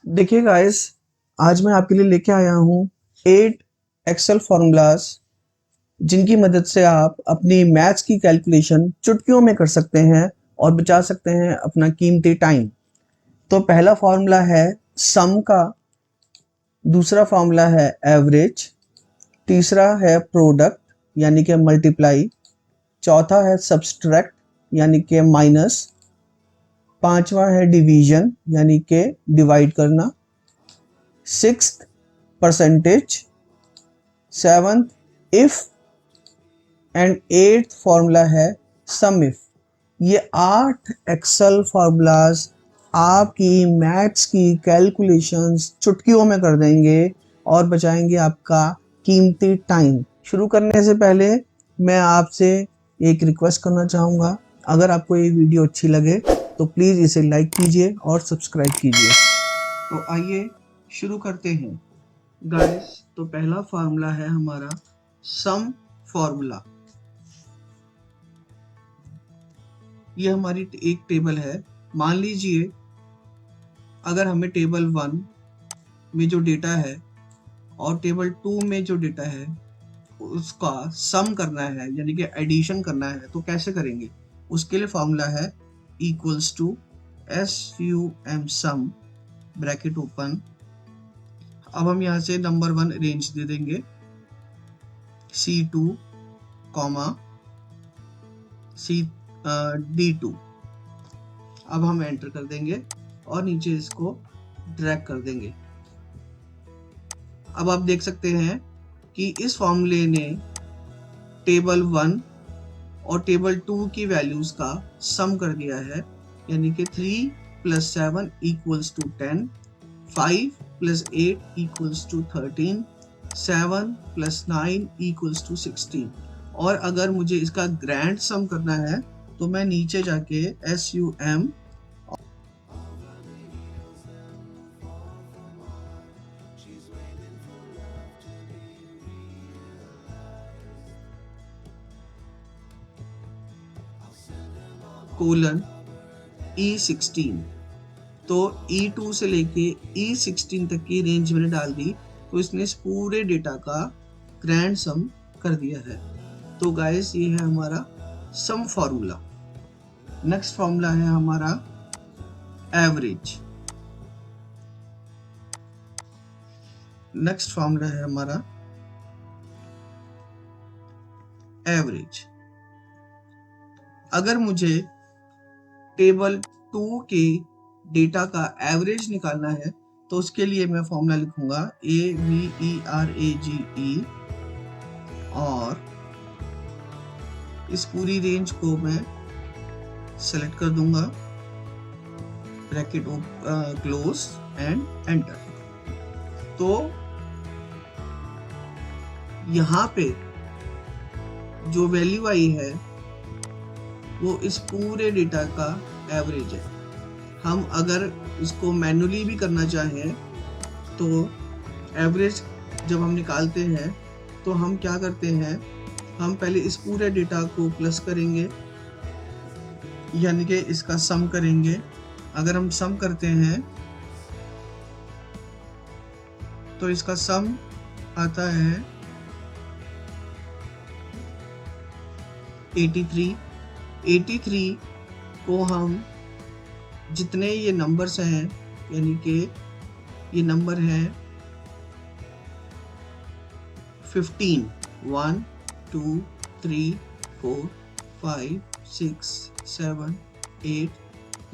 देखिए गाइस, आज मैं आपके लिए लेके आया हूँ 8 एक्सेल फॉर्मूलाज जिनकी मदद से आप अपनी मैथ्स की कैलकुलेशन चुटकियों में कर सकते हैं और बचा सकते हैं अपना कीमती टाइम। तो पहला फॉर्मूला है सम का, दूसरा फॉर्मूला है एवरेज, तीसरा है प्रोडक्ट यानी कि मल्टीप्लाई, चौथा है सब्सट्रैक्ट यानी कि माइनस, पांचवा है डिवीजन यानी कि डिवाइड करना, sixth percentage, seventh if and eighth formula है सम इफ। ये 8 एक्सेल फॉर्मूलाज आपकी मैथ्स की कैलकुलेशंस चुटकियों में कर देंगे और बचाएंगे आपका कीमती टाइम। शुरू करने से पहले मैं आपसे एक रिक्वेस्ट करना चाहूँगा, अगर आपको ये वीडियो अच्छी लगे तो प्लीज़ इसे लाइक कीजिए और सब्सक्राइब कीजिए। तो आइए शुरू करते हैं गाइस। तो पहला फार्मूला है हमारा सम फार्मूला। ये हमारी एक टेबल है। मान लीजिए अगर हमें टेबल 1 में जो डेटा है और टेबल 2 में जो डेटा है उसका सम करना है यानी कि एडिशन करना है, तो कैसे करेंगे? उसके लिए फॉर्मूला है equals to SUM sum bracket open. अब हम यहाँ से नंबर 1 रेंज दे देंगे C2 कॉमा D2। अब हम एंटर कर देंगे और नीचे इसको ड्रैग कर देंगे। अब आप देख सकते हैं कि इस फॉर्मूले ने टेबल 1 और टेबल 2 की वैल्यूज का सम कर दिया है, यानी कि 3 + 7 = 10, 5 + 8 = 13, 7 + 9 = 16। और अगर मुझे इसका ग्रैंड सम करना है तो मैं नीचे जाके SUM कोलन E16, तो E2 से लेके E16 तक की रेंज मैंने डाल दी, तो इसने इस पूरे डेटा का ग्रैंड सम कर दिया है। तो गाइस ये है हमारा सम फॉर्मूला। नेक्स्ट फॉर्मूला है हमारा एवरेज। नेक्स्ट फॉर्मूला है हमारा एवरेज। अगर मुझे टेबल 2 के डेटा का एवरेज निकालना है तो उसके लिए मैं फॉर्मूला लिखूंगा AVERAGE और इस पूरी रेंज को मैं सेलेक्ट कर दूंगा, ब्रैकेट क्लोज एंड एंटर। तो यहाँ पे जो वैल्यू आई है वो इस पूरे डेटा का एवरेज है। हम अगर इसको मैन्युअली भी करना चाहें तो एवरेज जब हम निकालते हैं तो हम क्या करते हैं, हम पहले इस पूरे डेटा को प्लस करेंगे यानी कि इसका सम करेंगे। अगर हम सम करते हैं तो इसका सम आता है 83। 83 को हम जितने ये नंबर्स हैं, यानी कि ये नंबर हैं 15, 1 2 3 4 5 6 7 8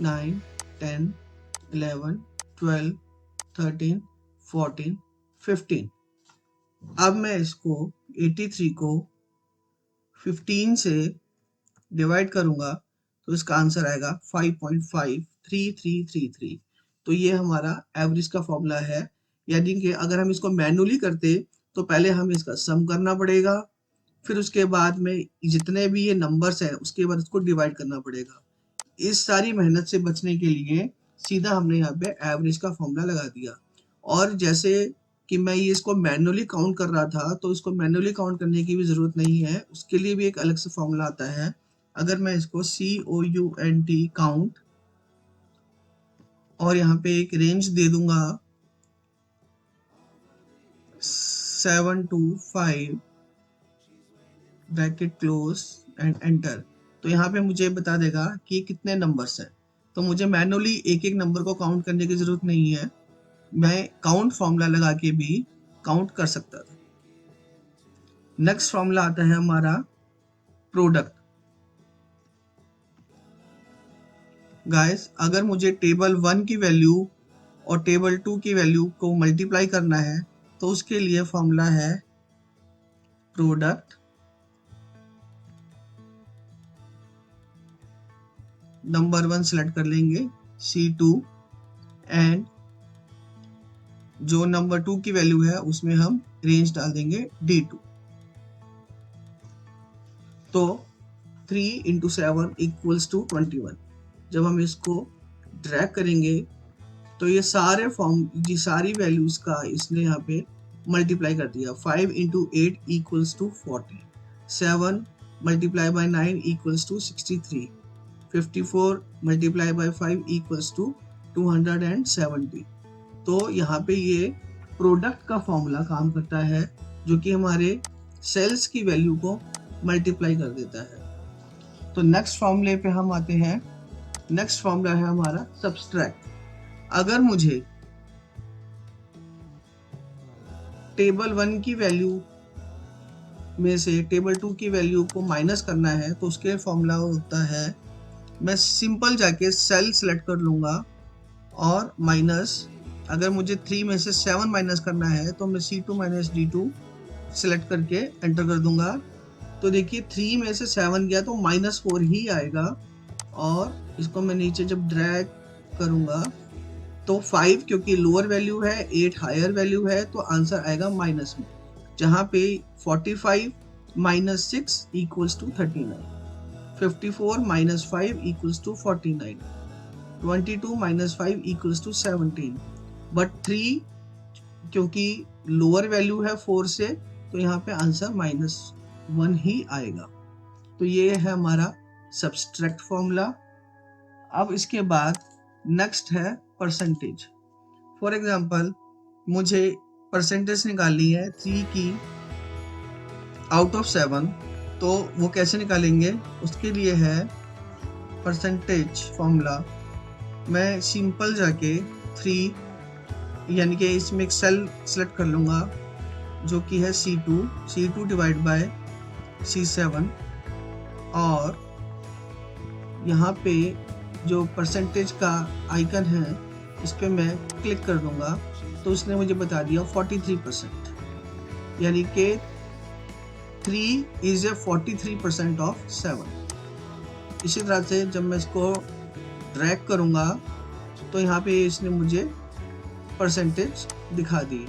9 10 11 12 13 14 15। अब मैं इसको 83 को 15 से डिवाइड करूंगा तो इसका आंसर आएगा 5.53333। तो ये हमारा एवरेज का फॉर्मूला है। यानी कि अगर हम इसको मैन्युअली करते तो पहले हमें इसका सम करना पड़ेगा, फिर उसके बाद में जितने भी ये नंबर्स हैं उसके बाद इसको डिवाइड करना पड़ेगा। इस सारी मेहनत से बचने के लिए सीधा हमने यहाँ पे एवरेज का फॉर्मूला लगा दिया। और जैसे कि मैं ये इसको मैन्युअली काउंट कर रहा था, तो इसको मैन्युअली काउंट करने की भी ज़रूरत नहीं है, उसके लिए भी एक अलग से फॉर्मूला आता है। अगर मैं इसको COUNT काउंट और यहाँ पे एक रेंज दे दूंगा 725 ब्रैकेट क्लोज एंड एंटर। तो यहाँ पे मुझे बता देगा कि कितने नंबर्स हैं। तो मुझे मैनुअली एक एक नंबर को काउंट करने की जरूरत नहीं है, मैं काउंट फॉर्मूला लगा के भी काउंट कर सकता था। नेक्स्ट फॉर्मूला आता है हमारा प्रोडक्ट। गाइस, अगर मुझे टेबल 1 की वैल्यू और टेबल 2 की वैल्यू को मल्टीप्लाई करना है तो उसके लिए फॉर्मूला है प्रोडक्ट नंबर 1 सेलेक्ट कर लेंगे C2 एंड जो नंबर 2 की वैल्यू है उसमें हम रेंज डाल देंगे D2। तो 3 × 7 = 21। जब हम इसको ड्रैग करेंगे तो ये सारी वैल्यूज का इसने यहाँ पे मल्टीप्लाई कर दिया। 5 × 8 = 40, 7 × 9 = 63, 54 × 5 = 270। तो यहाँ पे ये प्रोडक्ट का फॉर्मूला काम करता है जो कि हमारे सेल्स की वैल्यू को मल्टीप्लाई कर देता है। तो नेक्स्ट फॉर्मूले पे हम आते हैं। नेक्स्ट फॉर्मूला है हमारा सब्सट्रैक्ट। अगर मुझे टेबल 1 की वैल्यू में से टेबल 2 की वैल्यू को माइनस करना है तो उसके फॉर्मूला होता है, मैं सिंपल जाके सेल सेलेक्ट कर लूँगा और माइनस, अगर मुझे 3 में से 7 माइनस करना है तो मैं C2 - D2 सेलेक्ट करके एंटर कर दूंगा। तो देखिए 3 में से 7 गया तो -4 ही आएगा, और इसको मैं नीचे जब ड्रैग करूंगा तो 5 क्योंकि लोअर वैल्यू है, 8 हायर वैल्यू है, तो आंसर आएगा माइनस में, जहाँ पे 45 - 6 = 39, 54 - 5 = 49, 22 - 5 = 17। बट 3 क्योंकि लोअर वैल्यू है 4 से, तो यहाँ पे आंसर -1 ही आएगा। तो ये है हमारा सब्सट्रैक्ट फॉर्मूला। अब इसके बाद नेक्स्ट है परसेंटेज। फॉर एग्जांपल मुझे परसेंटेज निकालनी है 3 की आउट ऑफ 7, तो वो कैसे निकालेंगे, उसके लिए है परसेंटेज फॉर्मूला। मैं सिंपल जाके 3 यानी कि इसमें एक सेल सेलेक्ट कर लूँगा जो कि है C2 डिवाइड बाय C7, और यहाँ पे जो परसेंटेज का आइकन है इस पर मैं क्लिक कर दूंगा तो उसने मुझे बता दिया 43%, यानी कि 3 is 43% ऑफ 7। इसी तरह से जब मैं इसको ड्रैग करूंगा तो यहाँ पे इसने मुझे परसेंटेज दिखा दी।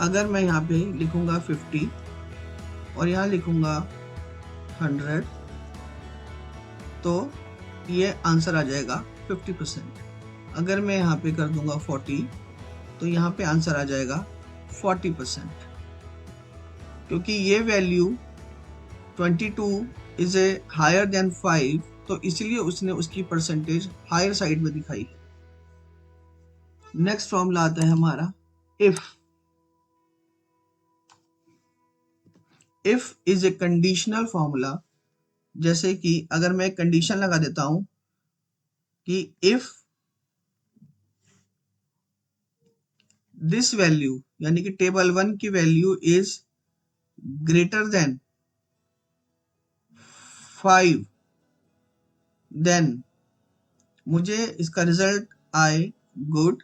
अगर मैं यहाँ पे लिखूंगा 50 और यहाँ लिखूंगा 100 तो ये आंसर आ जाएगा 50%। अगर मैं यहाँ पे कर दूंगा 40 तो यहाँ पे आंसर आ जाएगा 40%। क्योंकि ये value 22 is a higher than 5, तो इसलिए उसने उसकी परसेंटेज हायर साइड में दिखाई है। नेक्स्ट फॉर्मूला आता है हमारा if is a conditional formula. जैसे कि अगर मैं एक कंडीशन लगा देता हूं कि इफ दिस वैल्यू, यानी कि टेबल 1 की value is greater than 5, then मुझे इसका रिजल्ट आए गुड,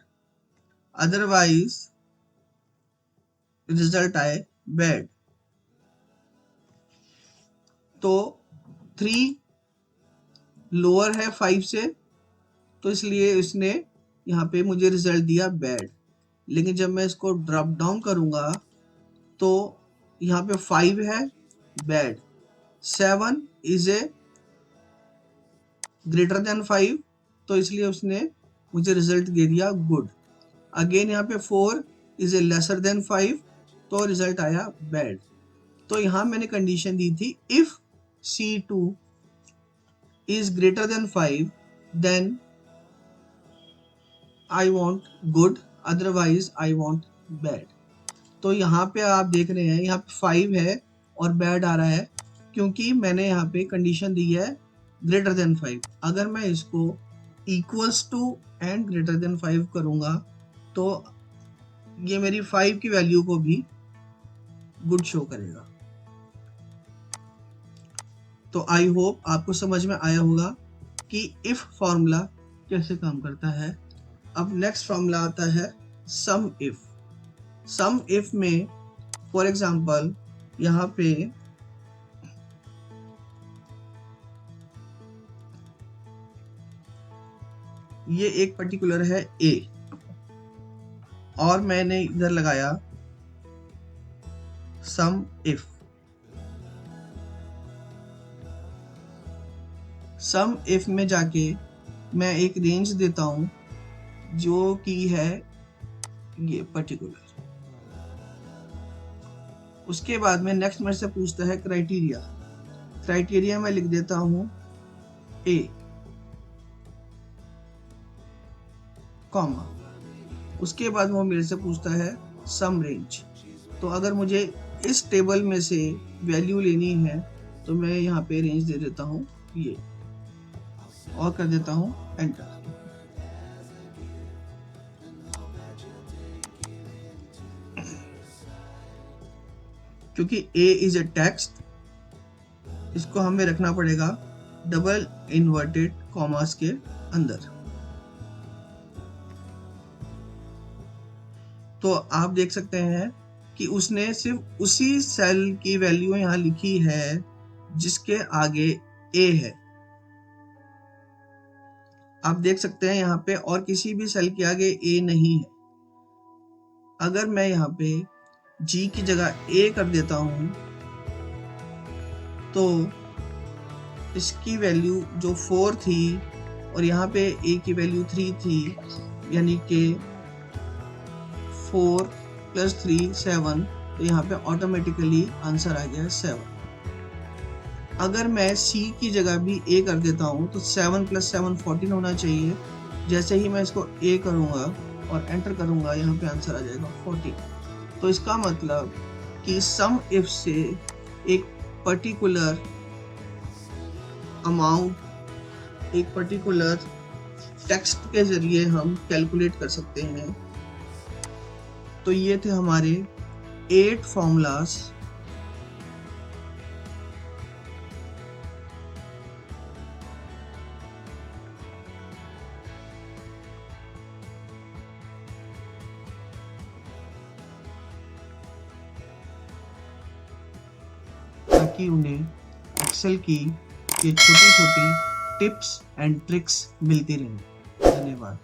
अदरवाइज रिजल्ट आए बैड। तो 3 लोअर है 5 से, तो इसलिए इसने यहाँ पे मुझे रिजल्ट दिया बैड। लेकिन जब मैं इसको ड्रॉप डाउन करूंगा तो यहाँ पे 5 है bad, 7 is a greater than 5, तो इसलिए उसने मुझे रिजल्ट दे दिया गुड। अगेन यहाँ पे 4 इज ए लेसर देन 5, तो रिजल्ट आया बैड। तो यहाँ मैंने कंडीशन दी थी if C2 is greater than 5 then I want good, otherwise I want bad. तो यहाँ पे आप देख रहे हैं यहाँ पे 5 है और बैड आ रहा है क्योंकि मैंने यहाँ पे कंडीशन दी है ग्रेटर देन 5। अगर मैं इसको equals to and greater than 5 करूँगा तो ये मेरी 5 की वैल्यू को भी गुड शो करेगा। तो आई होप आपको समझ में आया होगा कि इफ फॉर्मूला कैसे काम करता है। अब नेक्स्ट फॉर्मूला आता है सम इफ। सम इफ में फॉर एग्जांपल यहाँ पे ये एक पर्टिकुलर है ए और मैंने इधर लगाया सम इफ। सम इफ में जाके मैं एक रेंज देता हूं जो कि है ये पर्टिकुलर। उसके बाद में नेक्स्ट मेरे से पूछता है क्राइटेरिया। क्राइटेरिया में लिख देता हूं ए कॉमा। उसके बाद वो मेरे से पूछता है सम रेंज। तो अगर मुझे इस टेबल में से वैल्यू लेनी है तो मैं यहाँ पे रेंज दे देता हूँ ये और कर देता हूँ एंटर। क्योंकि A इज ए टेक्स्ट इसको हमें रखना पड़ेगा डबल इन्वर्टेड कॉमास के अंदर। तो आप देख सकते हैं कि उसने सिर्फ उसी सेल की वैल्यू यहाँ लिखी है जिसके आगे A है। आप देख सकते हैं यहाँ पे और किसी भी सेल के आगे A नहीं है। अगर मैं यहाँ पे G की जगह A कर देता हूं तो इसकी वैल्यू जो 4 थी और यहाँ पे A की वैल्यू 3 थी, यानी कि 4 + 3 7, तो यहाँ पे ऑटोमेटिकली आंसर आ गया 7। अगर मैं C की जगह भी A कर देता हूँ तो 7 + 7 14 होना चाहिए। जैसे ही मैं इसको A करूँगा और एंटर करूँगा यहाँ पे आंसर आ जाएगा 14। तो इसका मतलब कि सम इफ से एक पर्टिकुलर अमाउंट, एक पर्टिकुलर टेक्स्ट के जरिए हम कैलकुलेट कर सकते हैं। तो ये थे हमारे 8 फॉर्मूलाज। ताकि उन्हें एक्सेल की ये छोटी छोटी टिप्स एंड ट्रिक्स मिलती रहें। धन्यवाद।